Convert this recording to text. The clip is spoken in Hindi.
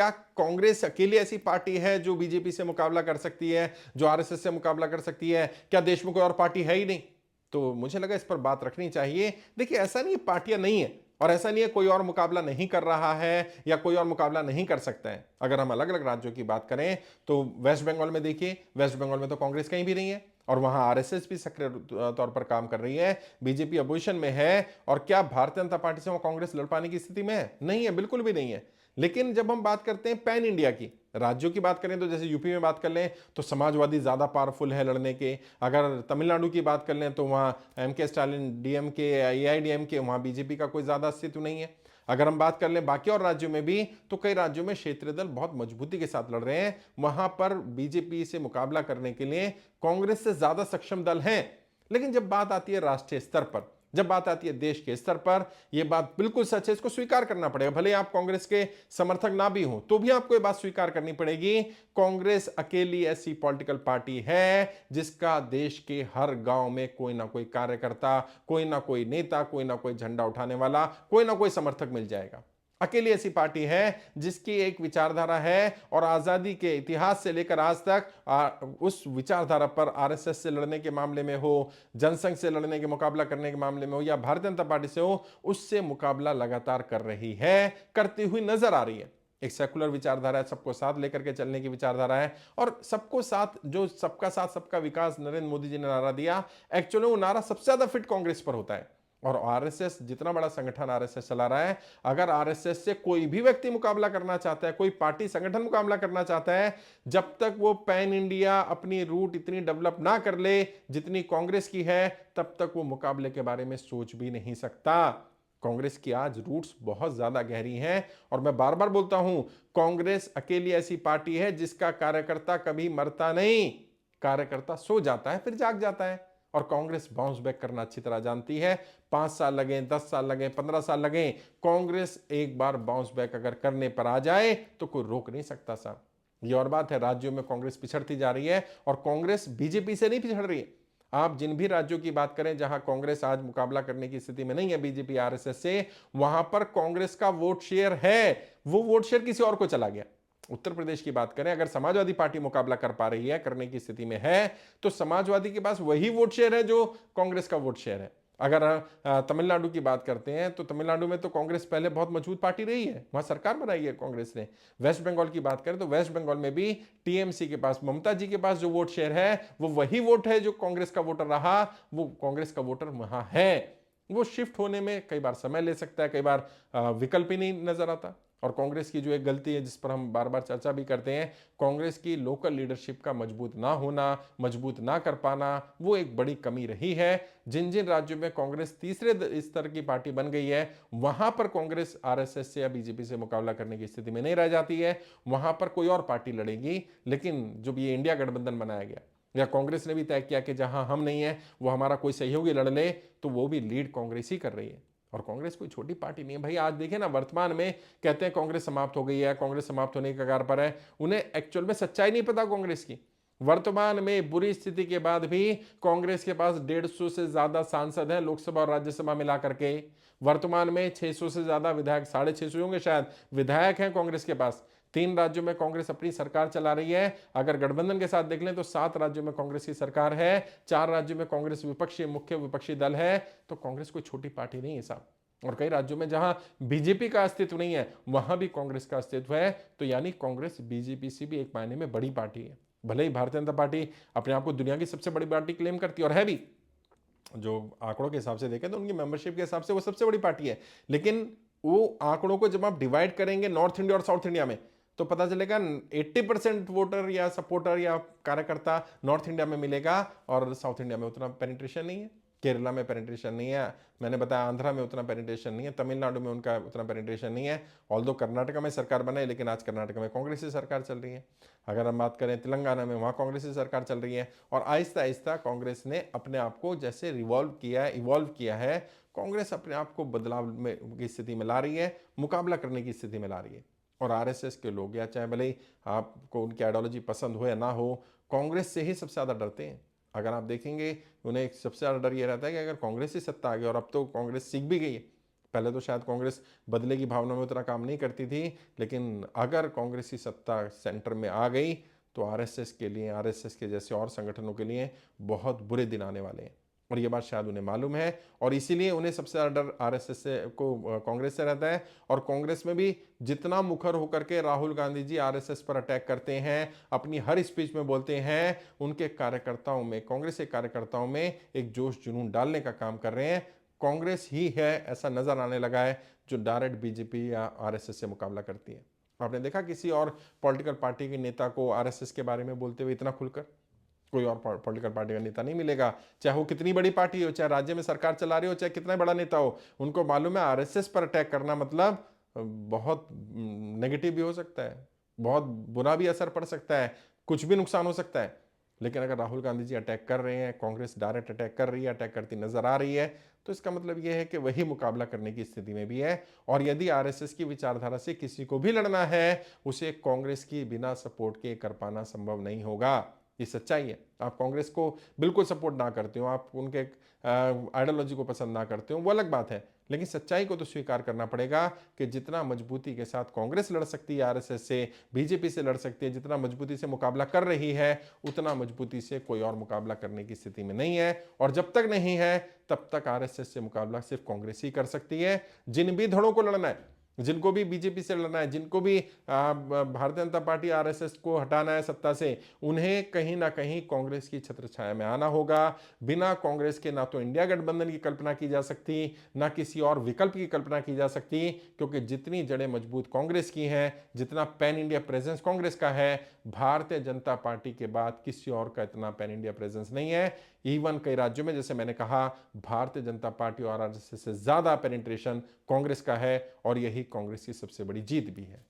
क्या कांग्रेस अकेली ऐसी पार्टी है जो बीजेपी से मुकाबला कर सकती है, जो आरएसएस से मुकाबला कर सकती है? क्या देश में कोई और पार्टी है ही नहीं? तो मुझे लगा इस पर बात रखनी चाहिए। देखिए, ऐसा नहीं है पार्टियां नहीं है, और ऐसा नहीं है कोई और मुकाबला नहीं कर रहा है या कोई और मुकाबला नहीं कर सकता है। अगर हम अलग अलग राज्यों की बात करें तो वेस्ट बंगाल में देखिए, वेस्ट बंगाल में तो कांग्रेस कहीं भी नहीं है और वहां आरएसएस भी सक्रिय तौर पर काम कर रही है, बीजेपी अपोजिशन में है। और क्या भारतीय जनता पार्टी से वो कांग्रेस लड़ पाने की स्थिति में है? नहीं है, बिल्कुल भी नहीं है। लेकिन जब हम बात करते हैं पैन इंडिया की, राज्यों की बात करें तो जैसे यूपी में बात कर लें तो समाजवादी ज्यादा पावरफुल है लड़ने के। अगर तमिलनाडु की बात कर लें तो वहां एम के स्टालिन डीएमके, एआईडीएमके, वहां बीजेपी का कोई ज्यादा अस्तित्व नहीं है। अगर हम बात कर लें बाकी और राज्यों में भी, तो कई राज्यों में क्षेत्रीय दल बहुत मजबूती के साथ लड़ रहे हैं। वहां पर बीजेपी से मुकाबला करने के लिए कांग्रेस से ज्यादा सक्षम दल हैं। लेकिन जब बात आती है राष्ट्रीय स्तर पर, जब बात आती है देश के स्तर पर, यह बात बिल्कुल सच है, इसको स्वीकार करना पड़ेगा। भले आप कांग्रेस के समर्थक ना भी हो तो भी आपको यह बात स्वीकार करनी पड़ेगी, कांग्रेस अकेली ऐसी पॉलिटिकल पार्टी है जिसका देश के हर गांव में कोई ना कोई कार्यकर्ता, कोई ना कोई नेता, कोई ना कोई झंडा उठाने वाला, कोई ना कोई समर्थक मिल जाएगा। अकेली ऐसी पार्टी है जिसकी एक विचारधारा है और आजादी के इतिहास से लेकर आज तक उस विचारधारा पर आरएसएस से लड़ने के मामले में हो, जनसंघ से लड़ने के मुकाबला करने के मामले में हो या भारतीय जनता पार्टी से हो, उससे मुकाबला लगातार कर रही है, करती हुई नजर आ रही है। एक सेकुलर विचारधारा है, सबको साथ लेकर के चलने की विचारधारा है। और सबको साथ, जो सबका साथ सबका विकास नरेंद्र मोदी जी ने नारा दिया, एक्चुअली वो नारा सबसे ज्यादा फिट कांग्रेस पर होता है। और आरएसएस जितना बड़ा संगठन आरएसएस चला रहा है, अगर आरएसएस से कोई भी व्यक्ति मुकाबला करना चाहता है, कोई पार्टी संगठन मुकाबला करना चाहता है, जब तक वो पैन इंडिया अपनी रूट इतनी डेवलप ना कर ले जितनी कांग्रेस की है, तब तक वो मुकाबले के बारे में सोच भी नहीं सकता। कांग्रेस की आज रूट्स बहुत ज्यादा गहरी हैं। और मैं बार बार बोलता हूं, कांग्रेस अकेली ऐसी पार्टी है जिसका कार्यकर्ता कभी मरता नहीं। कार्यकर्ता सो जाता है फिर जाग जाता है। और कांग्रेस बाउंस बैक करना अच्छी तरह जानती है। 5 साल लगे, 10 साल लगे, 15 साल लगे, कांग्रेस एक बार बाउंस बैक अगर करने पर आ जाए तो कोई रोक नहीं सकता साहब। ये और बात है, राज्यों में कांग्रेस पिछड़ती जा रही है और कांग्रेस बीजेपी से नहीं पिछड़ रही है। आप जिन भी राज्यों की बात करें जहां कांग्रेस आज मुकाबला करने की स्थिति में नहीं है बीजेपी आरएसएस से, वहां पर कांग्रेस का वोट शेयर है, वो वोट शेयर किसी और को चला गया। उत्तर प्रदेश की बात करें, अगर समाजवादी पार्टी मुकाबला कर पा रही है, करने की स्थिति में है, तो समाजवादी के पास वही वोट शेयर है जो कांग्रेस का वोट शेयर है। अगर तमिलनाडु की बात करते हैं तो तमिलनाडु में तो कांग्रेस पहले बहुत मजबूत पार्टी रही है, वहां सरकार बनाई है कांग्रेस ने। वेस्ट बंगाल की बात करें तो वेस्ट बंगाल में भी टीएमसी के पास, ममता जी के पास जो वोट शेयर है, वो वही वोट है जो कांग्रेस का वोटर रहा, वो कांग्रेस का वोटर वहां है। वो शिफ्ट होने में कई बार समय ले सकता है, कई बार विकल्प ही नहीं नजर आता। और कांग्रेस की जो एक गलती है जिस पर हम बार बार चर्चा भी करते हैं, कांग्रेस की लोकल लीडरशिप का मजबूत ना होना, मजबूत ना कर पाना, वो एक बड़ी कमी रही है। जिन जिन राज्यों में कांग्रेस तीसरे स्तर की पार्टी बन गई है, वहां पर कांग्रेस आरएसएस से या बीजेपी से मुकाबला करने की स्थिति में नहीं रह जाती है, वहां पर कोई और पार्टी लड़ेगी। लेकिन जो भी ये इंडिया गठबंधन बनाया गया, या कांग्रेस ने भी तय किया कि जहां हम नहीं है वो हमारा कोई सहयोगी लड़ ले, तो वो भी लीड कांग्रेस ही कर रही है। और कांग्रेस कोई छोटी पार्टी नहीं है भाई। आज देखिए ना, वर्तमान में कहते हैं कांग्रेस समाप्त हो गई है, कांग्रेस समाप्त होने के कगार पर है, उन्हें एक्चुअल में सच्चाई नहीं पता कांग्रेस की। वर्तमान में बुरी स्थिति के बाद भी कांग्रेस के पास 150 से ज्यादा सांसद हैं, लोकसभा और राज्यसभा मिलाकर के। वर्तमान में 600 से ज्यादा विधायक, 650 होंगे शायद, विधायक हैं कांग्रेस के पास। 3 राज्यों में कांग्रेस अपनी सरकार चला रही है। अगर गठबंधन के साथ देख लें तो 7 राज्यों में कांग्रेस की सरकार है, 4 राज्यों में कांग्रेस विपक्षी, मुख्य विपक्षी दल है। तो कांग्रेस कोई छोटी पार्टी नहीं है साहब। और कई राज्यों में जहां बीजेपी का अस्तित्व नहीं है, वहां भी कांग्रेस का अस्तित्व है। तो यानी कांग्रेस बीजेपी से भी एक मायने में बड़ी पार्टी है। भले ही भारतीय जनता पार्टी अपने आप को दुनिया की सबसे बड़ी पार्टी क्लेम करती है, और है भी, जो आंकड़ों के हिसाब से देखें तो उनकी मेंबरशिप के हिसाब से वो सबसे बड़ी पार्टी है। लेकिन वो आंकड़ों को जब आप डिवाइड करेंगे नॉर्थ इंडिया और साउथ इंडिया में, तो पता चलेगा 80% वोटर या सपोर्टर या कार्यकर्ता नॉर्थ इंडिया में मिलेगा और साउथ इंडिया में उतना पेनिट्रेशन नहीं है। केरला में पेनिट्रेशन नहीं है, मैंने बताया आंध्रा में उतना पेनिट्रेशन नहीं है, तमिलनाडु में उनका उतना पेनिट्रेशन नहीं है। ऑल्दो कर्नाटका में सरकार बनाई, लेकिन आज कर्नाटका में कांग्रेस की सरकार चल रही है। अगर हम बात करें तेलंगाना में, वहाँ कांग्रेस की सरकार चल रही है। और आहिस्ता आहिस्ता कांग्रेस ने अपने आप को जैसे रिवॉल्व किया है, इवॉल्व किया है, कांग्रेस अपने आप को बदलाव में की स्थिति में ला रही है, मुकाबला करने की स्थिति में ला रही है। और आरएसएस के लोग, या चाहे भले ही आपको उनकी आइडियोलॉजी पसंद हो या ना हो, कांग्रेस से ही सबसे ज़्यादा डरते हैं। अगर आप देखेंगे, उन्हें सबसे ज़्यादा डर ये रहता है कि अगर कांग्रेस ही सत्ता आ गई, और अब तो कांग्रेस सीख भी गई है, पहले तो शायद कांग्रेस बदले की भावना में उतना काम नहीं करती थी, लेकिन अगर कांग्रेस की सत्ता सेंटर में आ गई तो आरएसएस के लिए, आरएसएस के जैसे और संगठनों के लिए बहुत बुरे दिन आने वाले हैं। और ये बात शायद उन्हें मालूम है, और इसीलिए उन्हें सबसे ज़्यादा डर आरएसएस से को कांग्रेस से रहता है। और कांग्रेस में भी जितना मुखर होकर के राहुल गांधी जी आरएसएस पर अटैक करते हैं, अपनी हर स्पीच में बोलते हैं, उनके कार्यकर्ताओं में, कांग्रेस के कार्यकर्ताओं में एक जोश जुनून डालने का काम कर रहे हैं। कांग्रेस ही है, ऐसा नजर आने लगा है, जो डायरेक्ट बीजेपी या आरएसएस से मुकाबला करती है। आपने देखा किसी और पॉलिटिकल पार्टी के नेता को आरएसएस के बारे में बोलते हुए इतना खुलकर? कोई और पॉलिटिकल पार्टी का नेता नहीं मिलेगा, चाहे वो कितनी बड़ी पार्टी हो, चाहे राज्य में सरकार चला रही हो, चाहे कितना बड़ा नेता हो। उनको मालूम है आरएसएस पर अटैक करना मतलब बहुत नेगेटिव भी हो सकता है, बहुत बुरा भी असर पड़ सकता है, कुछ भी नुकसान हो सकता है। लेकिन अगर राहुल गांधी जी अटैक कर रहे हैं, कांग्रेस डायरेक्ट अटैक कर रही है, अटैक करती नजर आ रही है, तो इसका मतलब यह है कि वही मुकाबला करने की स्थिति में भी है। और यदि आरएसएस की विचारधारा से किसी को भी लड़ना है, उसे कांग्रेस की बिना सपोर्ट के कर पाना संभव नहीं होगा। ये सच्चाई है। आप कांग्रेस को बिल्कुल सपोर्ट ना करते हो, आप उनके आइडियोलॉजी को पसंद ना करते हो, वो अलग बात है, लेकिन सच्चाई को तो स्वीकार करना पड़ेगा कि जितना मजबूती के साथ कांग्रेस लड़ सकती है आरएसएस से, बीजेपी से लड़ सकती है, जितना मजबूती से मुकाबला कर रही है, उतना मजबूती से कोई और मुकाबला करने की स्थिति में नहीं है। और जब तक नहीं है, तब तक आरएसएस से मुकाबला सिर्फ कांग्रेस ही कर सकती है। जिन भी धड़ों को लड़ना है, जिनको भी बीजेपी से लड़ना है, जिनको भी भारतीय जनता पार्टी आरएसएस को हटाना है सत्ता से, उन्हें कहीं ना कहीं कांग्रेस की छत्र छाया में आना होगा। बिना कांग्रेस के ना तो इंडिया गठबंधन की कल्पना की जा सकती, ना किसी और विकल्प की कल्पना की जा सकती, क्योंकि जितनी जड़ें मजबूत कांग्रेस की हैं, जितना पैन इंडिया प्रेजेंस कांग्रेस का है, भारतीय जनता पार्टी के बाद किसी और का इतना पैन इंडिया प्रेजेंस नहीं है। इवन कई राज्यों में, जैसे मैंने कहा, भारतीय जनता पार्टी और आरएसएस से ज्यादा पेनिट्रेशन कांग्रेस का है, और यही कांग्रेस की सबसे बड़ी जीत भी है।